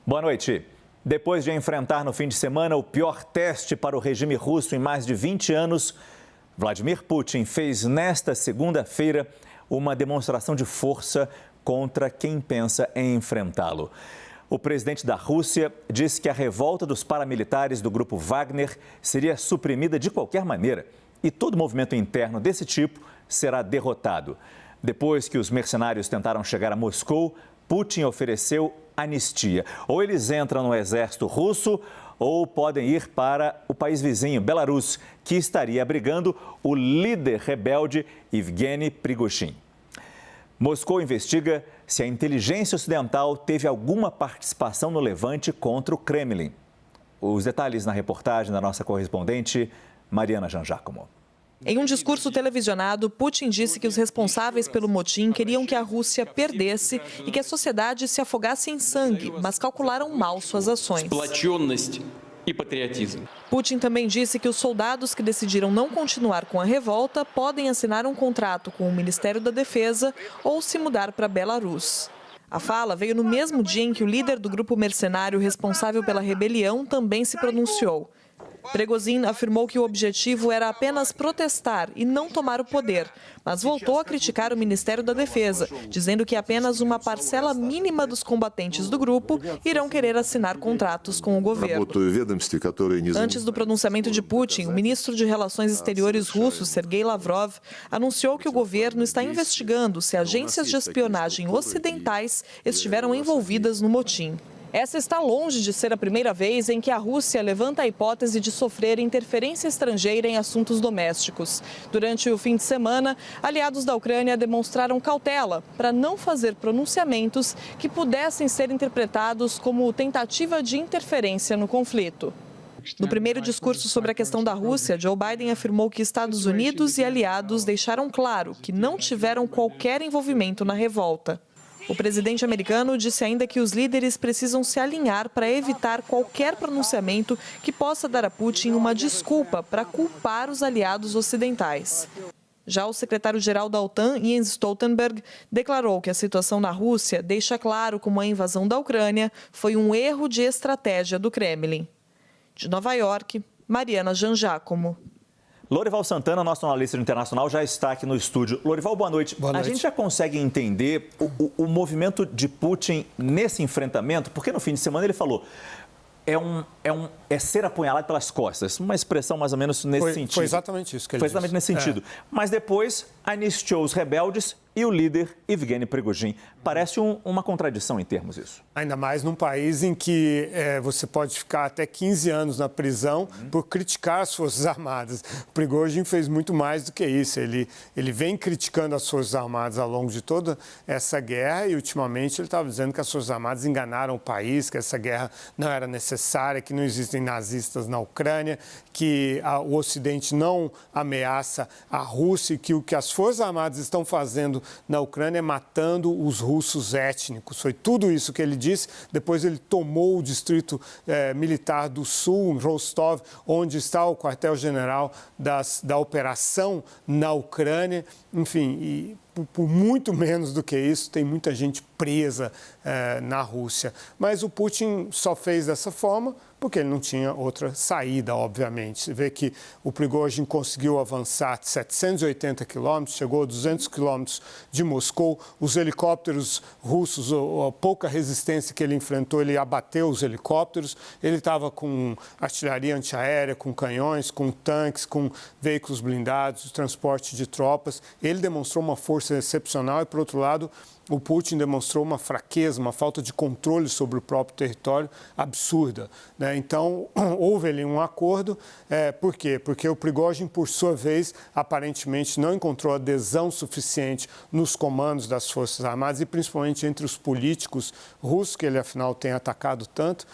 Boa noite. Depois de enfrentar no fim de semana o pior teste para o regime russo em mais de 20 anos, Vladimir Putin fez nesta segunda-feira uma demonstração de força contra quem pensa em enfrentá-lo. O presidente da Rússia disse que a revolta dos paramilitares do grupo Wagner seria suprimida de qualquer maneira e todo movimento interno desse tipo será derrotado. Depois que os mercenários tentaram chegar a Moscou, Putin ofereceu anistia. Ou eles entram no exército russo ou podem ir para o país vizinho, Belarus, que estaria abrigando o líder rebelde Evgeny Prigozhin. Moscou investiga se a inteligência ocidental teve alguma participação no levante contra o Kremlin. Os detalhes na reportagem da nossa correspondente Mariana Jangiacomo. Em um discurso televisionado, Putin disse que os responsáveis pelo motim queriam que a Rússia perdesse e que a sociedade se afogasse em sangue, mas calcularam mal suas ações. Putin também disse que os soldados que decidiram não continuar com a revolta podem assinar um contrato com o Ministério da Defesa ou se mudar para Belarus. A fala veio no mesmo dia em que o líder do grupo mercenário responsável pela rebelião também se pronunciou. Prigozhin afirmou que o objetivo era apenas protestar e não tomar o poder, mas voltou a criticar o Ministério da Defesa, dizendo que apenas uma parcela mínima dos combatentes do grupo irão querer assinar contratos com o governo. Antes do pronunciamento de Putin, o ministro de Relações Exteriores russo, Sergei Lavrov, anunciou que o governo está investigando se agências de espionagem ocidentais estiveram envolvidas no motim. Essa está longe de ser a primeira vez em que a Rússia levanta a hipótese de sofrer interferência estrangeira em assuntos domésticos. Durante o fim de semana, aliados da Ucrânia demonstraram cautela para não fazer pronunciamentos que pudessem ser interpretados como tentativa de interferência no conflito. No primeiro discurso sobre a questão da Rússia, Joe Biden afirmou que Estados Unidos e aliados deixaram claro que não tiveram qualquer envolvimento na revolta. O presidente americano disse ainda que os líderes precisam se alinhar para evitar qualquer pronunciamento que possa dar a Putin uma desculpa para culpar os aliados ocidentais. Já o secretário-geral da OTAN, Jens Stoltenberg, declarou que a situação na Rússia deixa claro como a invasão da Ucrânia foi um erro de estratégia do Kremlin. De Nova York, Mariana Jangiacomo. Lorival Santana, nosso analista internacional, já está aqui no estúdio. Lorival, boa noite. Boa noite. A gente já consegue entender o movimento de Putin nesse enfrentamento? Porque no fim de semana ele falou, é ser apunhalado pelas costas. Uma expressão mais ou menos nesse sentido. Foi exatamente isso que ele Foi disse. exatamente nesse sentido. Mas depois anistiou os rebeldes e o líder Evgeny Prigozhin. Parece uma contradição em termos isso. Ainda mais num país em que você pode ficar até 15 anos na prisão por criticar as Forças Armadas. O Prigozhin fez muito mais do que isso. Ele vem criticando as Forças Armadas ao longo de toda essa guerra e, ultimamente, ele estava dizendo que as Forças Armadas enganaram o país, que essa guerra não era necessária, que não existem nazistas na Ucrânia, que o Ocidente não ameaça a Rússia e que o que as Forças Armadas estão fazendo na Ucrânia é matando os russos étnicos. Foi tudo isso que ele disse. Depois ele tomou o distrito militar do sul, Rostov, onde está o quartel-general da operação na Ucrânia. Enfim, e por muito menos do que isso, tem muita gente presa na Rússia. Mas o Putin só fez dessa forma porque ele não tinha outra saída, obviamente. Você vê que o Prigozhin conseguiu avançar 780 quilômetros, chegou a 200 quilômetros de Moscou. Os helicópteros russos, a pouca resistência que ele enfrentou, ele abateu os helicópteros. Ele estava com artilharia antiaérea, com canhões, com tanques, com veículos blindados, transporte de tropas. Ele demonstrou uma força excepcional e, por outro lado, o Putin demonstrou uma fraqueza, uma falta de controle sobre o próprio território absurda, né? Então, houve ali um acordo. Por quê? Porque o Prigozhin, por sua vez, aparentemente não encontrou adesão suficiente nos comandos das Forças Armadas e principalmente entre os políticos russos, que ele, afinal, tem atacado tanto,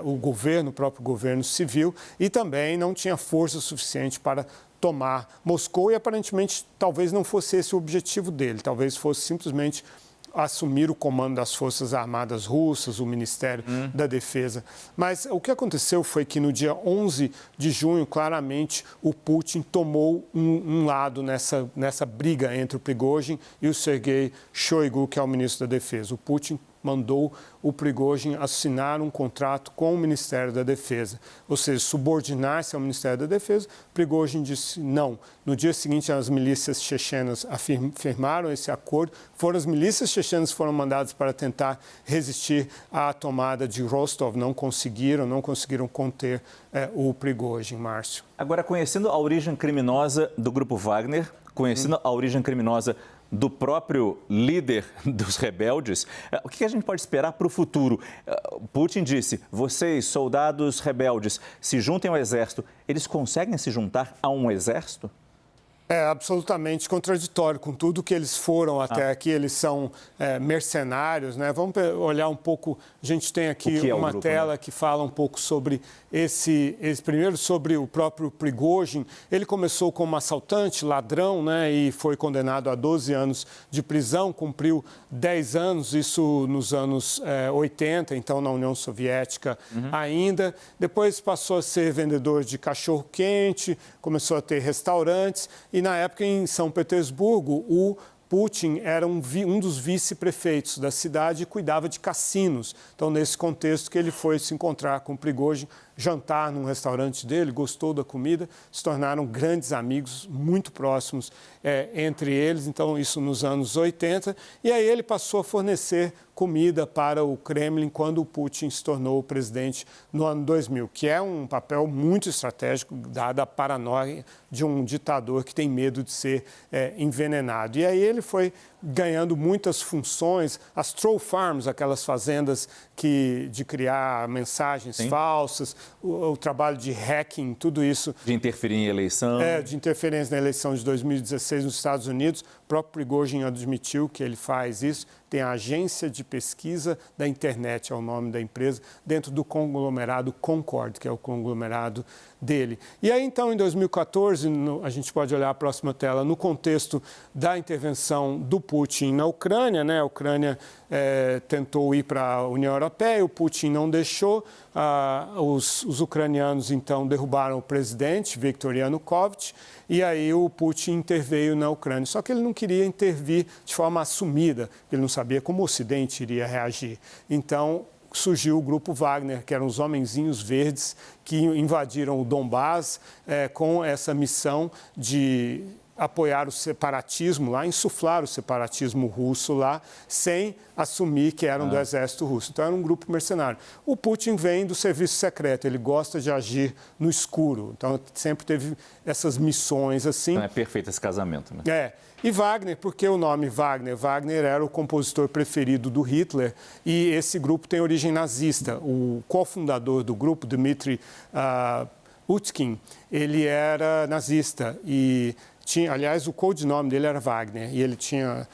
o próprio governo civil, e também não tinha força suficiente para tomar Moscou e, aparentemente, talvez não fosse esse o objetivo dele, talvez fosse simplesmente assumir o comando das Forças Armadas russas, o Ministério da Defesa. Mas o que aconteceu foi que no dia 11 de junho, claramente, o Putin tomou um lado nessa briga entre o Prigozhin e o Sergei Shoigu, que é o ministro da Defesa. O Putin mandou o Prigozhin assinar um contrato com o Ministério da Defesa, ou seja, subordinar-se ao Ministério da Defesa. Prigozhin disse não. No dia seguinte, as milícias chechenas firmaram esse acordo. Foram as milícias chechenas que foram mandadas para tentar resistir à tomada de Rostov. Não conseguiram conter o Prigozhin, Márcio. Agora, conhecendo a origem criminosa do grupo Wagner, conhecendo a origem criminosa do próprio líder dos rebeldes, o que a gente pode esperar para o futuro? Putin disse, vocês, soldados rebeldes, se juntem ao exército. Eles conseguem se juntar a um exército? É absolutamente contraditório com tudo que eles foram até aqui. Eles são mercenários, né? Vamos olhar um pouco. A gente tem aqui uma tela que fala um pouco sobre primeiro sobre o próprio Prigozhin. Ele começou como assaltante, ladrão, né? E foi condenado a 12 anos de prisão, cumpriu 10 anos, isso nos anos 80, então na União Soviética ainda. Depois passou a ser vendedor de cachorro-quente, começou a ter restaurantes. E na época, em São Petersburgo, o Putin era um dos vice-prefeitos da cidade e cuidava de cassinos. Então, nesse contexto que ele foi se encontrar com o Prigozhin, jantar num restaurante dele, gostou da comida, se tornaram grandes amigos, muito próximos entre eles. Então, isso nos anos 80. E aí ele passou a fornecer comida para o Kremlin quando o Putin se tornou presidente no ano 2000, que é um papel muito estratégico, dada a paranoia de um ditador que tem medo de ser envenenado. E aí ele foi ganhando muitas funções, as troll farms, aquelas fazendas de criar mensagens falsas, o trabalho de hacking, tudo isso. De interferir em eleição. De interferência na eleição de 2016 nos Estados Unidos. O próprio Prigozhin admitiu que ele faz isso. Tem a Agência de Pesquisa da Internet, é o nome da empresa, dentro do conglomerado Concord, que é o conglomerado dele. E aí, então, em 2014, a gente pode olhar a próxima tela, no contexto da intervenção do Putin na Ucrânia, né? A Ucrânia tentou ir para a União Europeia, o Putin não deixou. Os ucranianos, então, derrubaram o presidente, Viktor Yanukovych, e aí o Putin interveio na Ucrânia. Só que ele não queria intervir de forma assumida, ele não sabia como o Ocidente iria reagir. Então, surgiu o grupo Wagner, que eram os homenzinhos verdes que invadiram o Donbás com essa missão de apoiar o separatismo lá, insuflar o separatismo russo lá, sem assumir que eram do exército russo. Então, era um grupo mercenário. O Putin vem do serviço secreto, ele gosta de agir no escuro. Então, sempre teve essas missões assim. Então, é perfeito esse casamento, né? E Wagner, por que o nome Wagner? Wagner era o compositor preferido do Hitler e esse grupo tem origem nazista. O cofundador do grupo, Dmitry Utkin, ele era nazista e aliás, o codinome dele era Wagner e ele tinha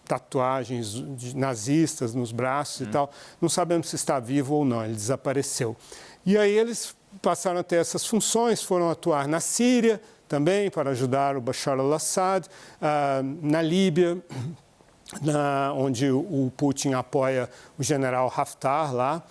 tatuagens nazistas nos braços e tal. Não sabemos se está vivo ou não, ele desapareceu. E aí eles passaram a ter essas funções, foram atuar na Síria também para ajudar o Bashar al-Assad, na Líbia, onde o Putin apoia o general Haftar lá.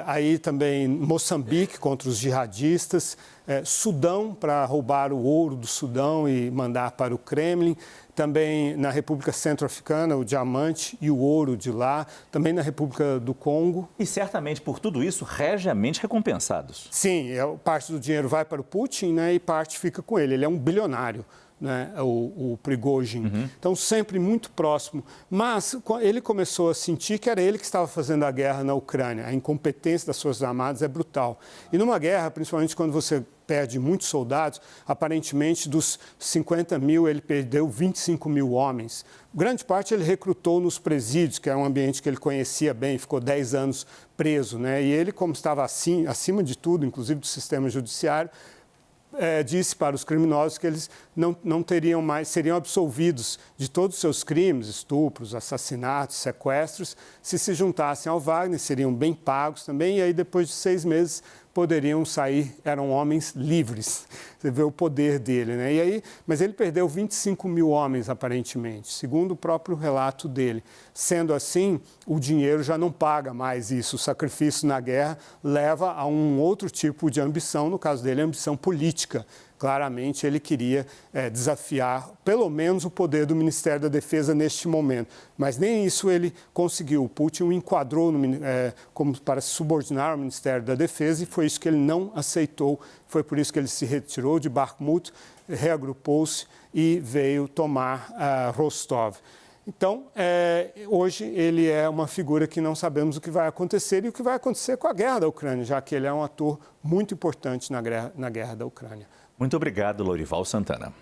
Aí também Moçambique contra os jihadistas, Sudão para roubar o ouro do Sudão e mandar para o Kremlin, também na República Centro-Africana, o diamante e o ouro de lá, também na República do Congo. E certamente por tudo isso, regiamente recompensados. Sim, parte do dinheiro vai para o Putin, né, e parte fica com ele. Ele é um bilionário. Né, o Prigozhin. Então, sempre muito próximo. Mas ele começou a sentir que era ele que estava fazendo a guerra na Ucrânia. A incompetência das Forças Armadas é brutal. E numa guerra, principalmente quando você perde muitos soldados, aparentemente dos 50 mil ele perdeu 25 mil homens. Grande parte ele recrutou nos presídios, que é um ambiente que ele conhecia bem, ficou 10 anos preso. Né? E ele, como estava assim, acima de tudo, inclusive do sistema judiciário, disse para os criminosos que eles não teriam mais, seriam absolvidos de todos os seus crimes, estupros, assassinatos, sequestros, se juntassem ao Wagner, seriam bem pagos também, e aí depois de 6 meses poderiam sair, eram homens livres. Você vê o poder dele, né? E aí, mas ele perdeu 25 mil homens, aparentemente, segundo o próprio relato dele. Sendo assim, o dinheiro já não paga mais isso. O sacrifício na guerra leva a um outro tipo de ambição, no caso dele, a ambição política. claramente ele queria desafiar pelo menos o poder do Ministério da Defesa neste momento. Mas nem isso ele conseguiu. O Putin o enquadrou como para se subordinar ao Ministério da Defesa e foi isso que ele não aceitou. Foi por isso que ele se retirou de Bakhmut, reagrupou-se e veio tomar Rostov. Então, hoje ele é uma figura que não sabemos o que vai acontecer e o que vai acontecer com a guerra da Ucrânia, já que ele é um ator muito importante na guerra da Ucrânia. Muito obrigado, Lourival Santana.